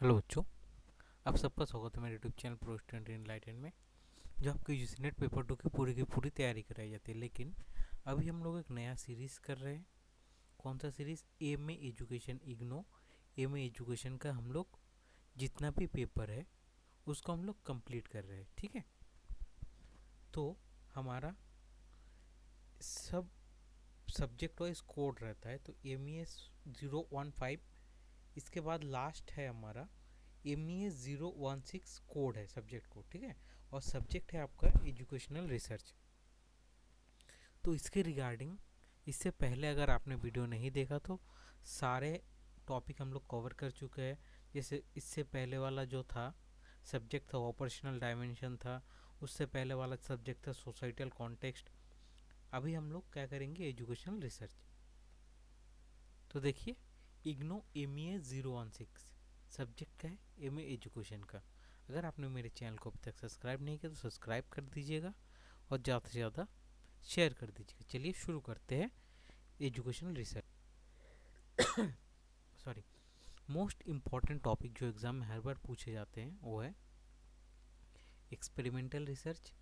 Hello बच्चों, आप सबका स्वागत है मेरे YouTube channel pro student enlighten में, जो आपको यूजी नेट पेपर 2 की पूरी तैयारी कराई जाती है। लेकिन अभी हम लोग एक नया सीरीज़ कर रहे हैं। कौन सा series? M A education IGNOU. M A education का हम लोग जितना भी पेपर है उसको हम लोग कंप्लीट कर रहे हैं। ठीक है, तो हमारा सब सब्जेक्ट वाइज कोड रहता है। तो एम ई एस 015, इसके बाद लास्ट है हमारा एम ई एस 016 कोड है, सब्जेक्ट कोड। ठीक है, और सब्जेक्ट है आपका एजुकेशनल रिसर्च। तो इसके रिगार्डिंग इससे पहले अगर आपने वीडियो नहीं देखा तो सारे टॉपिक हम लोग कवर कर चुके हैं। जैसे इससे पहले वाला जो था सब्जेक्ट था ऑपरेशनल डायमेंशन था, उससे पहले वाला सब्जेक्ट था सोसाइटल कॉन्टेक्स्ट। अभी हम लोग क्या करेंगे? Educational research. तो देखिए, इग्नो एम ई ए 016 सब्जेक्ट का है, एम ए एजुकेशन का। अगर आपने मेरे चैनल को अभी तक सब्सक्राइब नहीं किया तो सब्सक्राइब कर दीजिएगा और ज़्यादा से ज़्यादा शेयर कर दीजिएगा। चलिए शुरू करते हैं educational research. Sorry, most important topic जो एग्ज़ाम में हर बार पूछे जाते हैं वो है experimental research,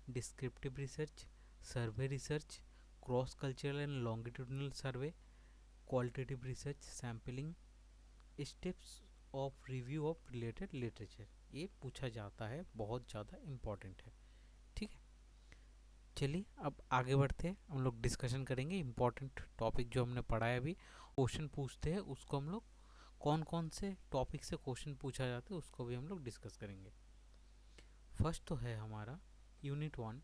descriptive research, survey research, cross cultural and longitudinal survey, qualitative research, sampling, steps of review of related literature. ये पूछा जाता है, बहुत ज़्यादा इम्पॉर्टेंट है। ठीक है, चलिए अब आगे बढ़ते हैं। हम लोग डिस्कशन करेंगे इम्पॉर्टेंट टॉपिक जो हमने पढ़ा है। अभी क्वेश्चन पूछते हैं उसको हम लोग, कौन कौन से टॉपिक से क्वेश्चन पूछा जाता है उसको भी हम लोग डिस्कस करेंगे। फर्स्ट तो है हमारा unit 1,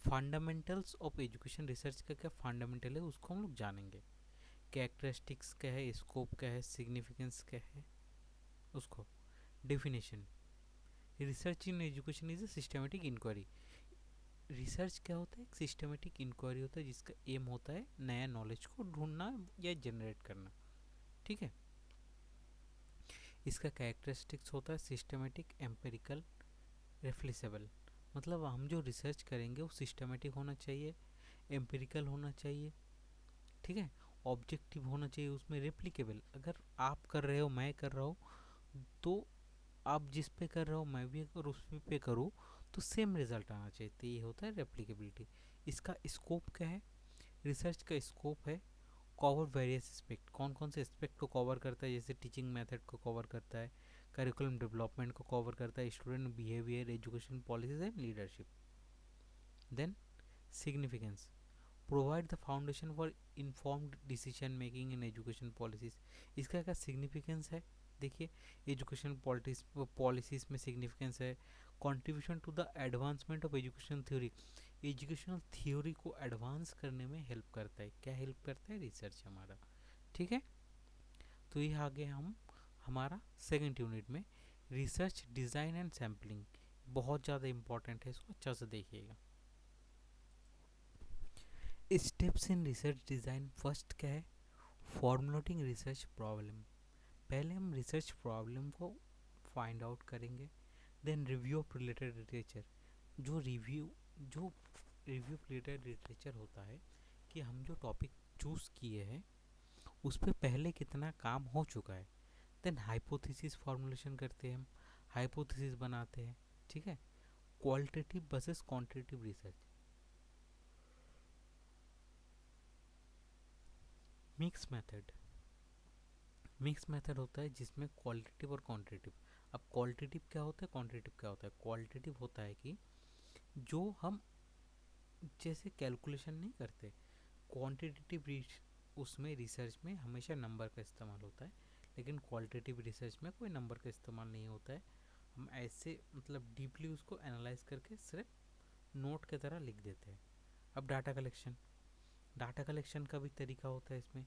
fundamentals of education research का क्या फंडामेंटल है उसको हम लोग जानेंगे। कैरेक्टरिस्टिक्स क्या है, स्कोप क्या है, सिग्निफिकेंस क्या है, उसको definition. Research in education is a systematic inquiry. Research क्या होता है? एक सिस्टमेटिक इंक्वायरी होता है जिसका एम होता है नया नॉलेज को ढूंढना या जनरेट करना। ठीक है, इसका कैरेक्टरिस्टिक्स होता है सिस्टमेटिक, एम्पेरिकल, रेफ्लेक्सिबल। मतलब हम जो रिसर्च करेंगे वो सिस्टमेटिक होना चाहिए, एम्पेरिकल होना चाहिए, ठीक है, ऑब्जेक्टिव होना चाहिए, उसमें रेप्लिकेबल। अगर आप कर रहे हो, मैं कर रहा हूँ, तो आप जिस पे कर रहे हो मैं भी अगर उस पे करूँ तो सेम रिजल्ट आना चाहिए। तो ये होता है रेप्लिकेबिलिटी। इसका स्कोप क्या है? रिसर्च का स्कोप है कवर वेरियस एस्पेक्ट। कौन कौन से एस्पेक्ट को कवर करता है? जैसे टीचिंग मेथड को कवर करता है, करिकुलम डेवलपमेंट को कवर करता है, student behaviour, education policies and leadership. Then significance, provide the foundation for informed decision making in education policies. इसका क्या सिग्निफिकेंस है? देखिए, एजुकेशन पॉलिसीज में सिग्निफिकेंस है contribution to the advancement of education theory. Educational theory को advance करने में help करता है। क्या हेल्प करता है? रिसर्च हमारा। ठीक है, तो ये आगे हम हमारा सेकेंड यूनिट में रिसर्च डिज़ाइन एंड सैम्पलिंग, बहुत ज़्यादा इंपॉर्टेंट है, इसको अच्छा से देखिएगा। Steps in research design, first क्या है? Formulating research problem. पहले हम रिसर्च प्रॉब्लम को फाइंड आउट करेंगे। Then review of related literature. जो रिव्यू रिलेटेड लिटरेचर होता है कि हम जो टॉपिक चूज़ किए हैं उस पर पहले कितना काम हो चुका है। देन हाइपोथेसिस फॉर्मुलेशन करते हैं, हम हाइपोथेसिस बनाते हैं। ठीक है, qualitative versus quantitative research. Mix method, mix method होता है जिसमें क्वालिटेटिव और क्वांटिटेटिव। अब क्वालिटेटिव क्या होता है, क्वांटिटेटिव क्या होता है? क्वालिटेटिव होता है कि जो हम जैसे कैलकुलेशन नहीं करते, क्वांटिटेटिव उसमें रिसर्च में हमेशा नंबर का इस्तेमाल होता है, लेकिन क्वालिटेटिव रिसर्च में कोई नंबर का इस्तेमाल नहीं होता है। हम ऐसे मतलब डीपली उसको एनालाइज करके सिर्फ नोट की तरह लिख देते हैं। अब डाटा कलेक्शन, डाटा कलेक्शन का भी तरीका होता है इसमें।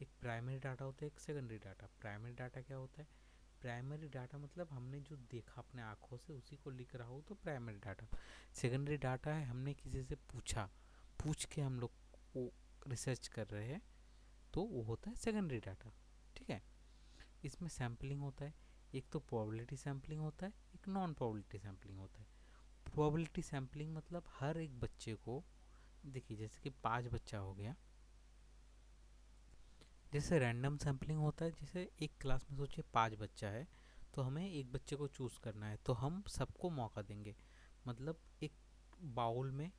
एक प्राइमरी डाटा होता है, एक सेकेंडरी डाटा। प्राइमरी डाटा क्या होता है? प्राइमरी डाटा मतलब हमने जो देखा अपने आँखों से उसी को लिख रहा हो तो प्राइमरी डाटा। सेकेंडरी डाटा है हमने किसी से पूछा, पूछ के हम लोग वो रिसर्च कर रहे हैं, तो वो होता है सेकेंडरी डाटा। ठीक है, इसमें सैम्पलिंग होता है, एक तो प्रोबेबिलिटी सैम्पलिंग होता है, एक नॉन प्रोबेबिलिटी सैम्पलिंग होता है। प्रोबेबिलिटी सैम्पलिंग मतलब हर एक बच्चे को, देखिए जैसे कि 5 बच्चा हो गया, जैसे रैंडम सैम्पलिंग होता है, जैसे एक क्लास में सोचिए 5 बच्चा है तो हमें एक बच्चे को चूज़ करना है, तो हम सबको मौका देंगे। मतलब एक बाउल में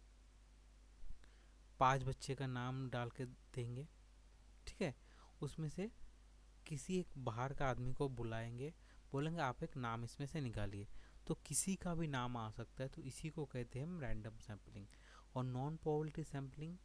5 बच्चे का नाम डाल के देंगे, ठीक है। उसमें से किसी एक बाहर का आदमी को बुलाएंगे, बोलेंगे आप एक नाम इसमें से निकालिए। तो किसी का भी नाम आ सकता है, तो इसी को कहते हैं हम रैंडम सैम्पलिंग। और नॉन प्रोबेबिलिटी सैम्पलिंग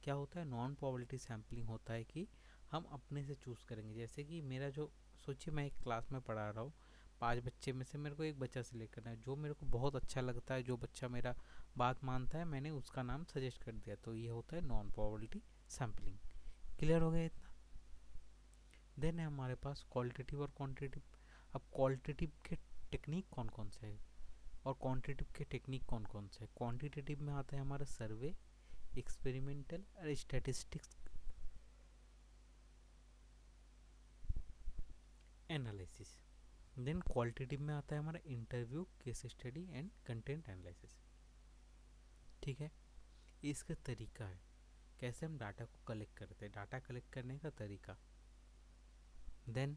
क्या होता है? नॉन प्रोबेबिलिटी सैम्पलिंग होता है कि हम अपने से चूज़ करेंगे। जैसे कि मेरा जो, सोचिए मैं एक क्लास में पढ़ा रहा हूँ, 5 बच्चे में से मेरे को एक बच्चा सिलेक्ट करना है, जो मेरे को बहुत अच्छा लगता है, जो बच्चा मेरा बात मानता है, मैंने उसका नाम सजेस्ट कर दिया, तो ये होता है नॉन प्रोबेबिलिटी सैम्पलिंग। क्लियर हो गया इतना? देन है हमारे पास क्वालिटेटिव और क्वांटिटेटिव। अब क्वालिटेटिव के टेक्निक कौन कौन से हैं और क्वांटिटेटिव के टेक्निक कौन कौन से हैं? क्वांटिटेटिव में आता है हमारा सर्वे, एक्सपेरिमेंटल और स्टैटिस्टिक्स एनालिसिस। देन क्वालिटेटिव में आता है हमारा interview, case study and content analysis. ठीक है, इसका तरीका है कैसे हम डाटा को कलेक्ट करते हैं, डाटा कलेक्ट करने का तरीका। देन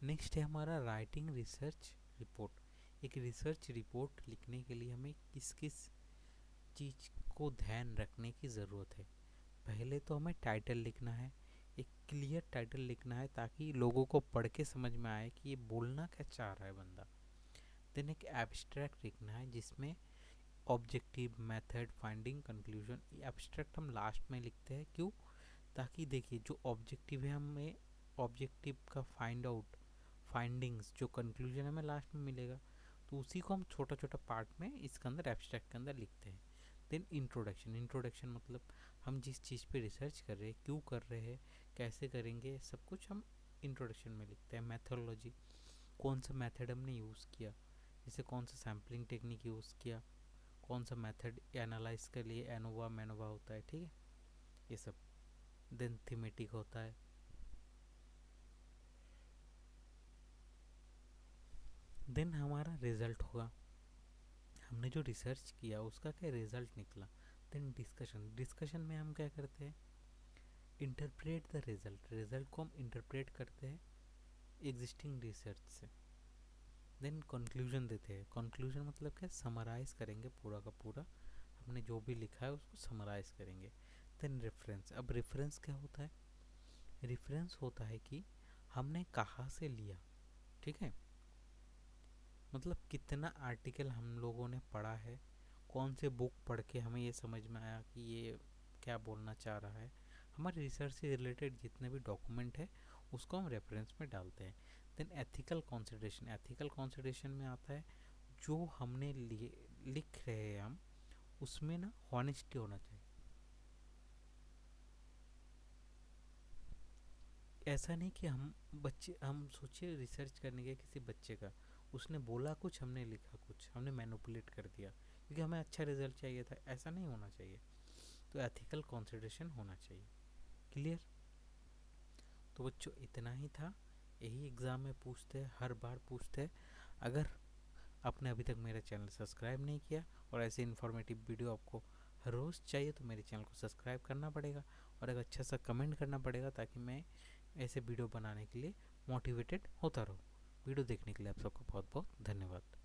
नेक्स्ट है हमारा राइटिंग रिसर्च रिपोर्ट। एक रिसर्च रिपोर्ट लिखने के लिए हमें किस किस चीज़ को ध्यान रखने की ज़रूरत है? पहले तो हमें टाइटल लिखना है, एक क्लियर टाइटल लिखना है ताकि लोगों को पढ़ के समझ में आए कि ये बोलना क्या चाह रहा है बंदा। देन एक एब्स्ट्रैक्ट लिखना है जिसमें objective, method, finding, conclusion. Abstract हम लास्ट में लिखते हैं, क्यों? ताकि देखिए जो ऑब्जेक्टिव है हमें ऑब्जेक्टिव का फाइंड आउट, फाइंडिंग्स, जो कंक्लूजन हमें लास्ट में मिलेगा, तो उसी को हम छोटा छोटा पार्ट में इसके अंदर एब्स्ट्रैक्ट के अंदर लिखते हैं। Then introduction. इंट्रोडक्शन मतलब हम जिस चीज़ पे रिसर्च कर रहे हैं, क्यों कर रहे हैं, कैसे करेंगे, सब कुछ हम इंट्रोडक्शन में लिखते हैं। मैथोलॉजी, कौन सा मेथड हमने यूज़ किया, जैसे कौन सा सैम्पलिंग टेक्निक यूज़ किया, कौन सा मेथड एनालाइज के लिए एनोवा मैनोवा होता है, ठीक है, ये सब। देन थीमेटिक होता है। देन हमारा रिजल्ट होगा, हमने जो रिसर्च किया उसका क्या रिजल्ट निकला। Then discussion. डिस्कशन में हम क्या करते हैं? Interpret the result. रिजल्ट को हम इंटरप्रेट करते हैं एग्जिस्टिंग रिसर्च से। देन कंक्लूजन देते हैं। कंक्लूजन मतलब क्या? समराइज करेंगे पूरा का पूरा, हमने जो भी लिखा है उसको समराइज करेंगे। Then reference. अब रेफरेंस क्या होता है? रेफरेंस होता है कि हमने कहाँ से लिया, ठीक है, मतलब कितना आर्टिकल हम लोगों ने पढ़ा है, कौन से बुक पढ़ के हमें ये समझ में आया कि ये क्या बोलना चाह रहा है। हमारे रिसर्च से रिलेटेड जितने भी डॉक्यूमेंट है उसको हम रेफरेंस में डालते हैं। Then ethical consideration. Ethical consideration में आता है जो हमने लिख रहे हैं हम, उसमें ना हॉनेस्टी होना चाहिए। ऐसा नहीं कि हम सोचिए रिसर्च करने के किसी बच्चे का, उसने बोला कुछ, हमने लिखा कुछ, हमने मैनिपुलेट कर दिया क्योंकि हमें अच्छा रिजल्ट चाहिए था, ऐसा नहीं होना चाहिए। तो एथिकल कंसिडरेशन होना चाहिए। क्लियर? तो बच्चों इतना ही था, यही एग्ज़ाम में पूछते हैं, हर बार पूछते हैं। अगर आपने अभी तक मेरा चैनल सब्सक्राइब नहीं किया और ऐसे इन्फॉर्मेटिव वीडियो आपको हर रोज़ चाहिए तो मेरे चैनल को सब्सक्राइब करना पड़ेगा और एक अच्छा सा कमेंट करना पड़ेगा ताकि मैं ऐसे वीडियो बनाने के लिए मोटिवेटेड होता रहूँ। वीडियो देखने के लिए आप सबको बहुत बहुत धन्यवाद।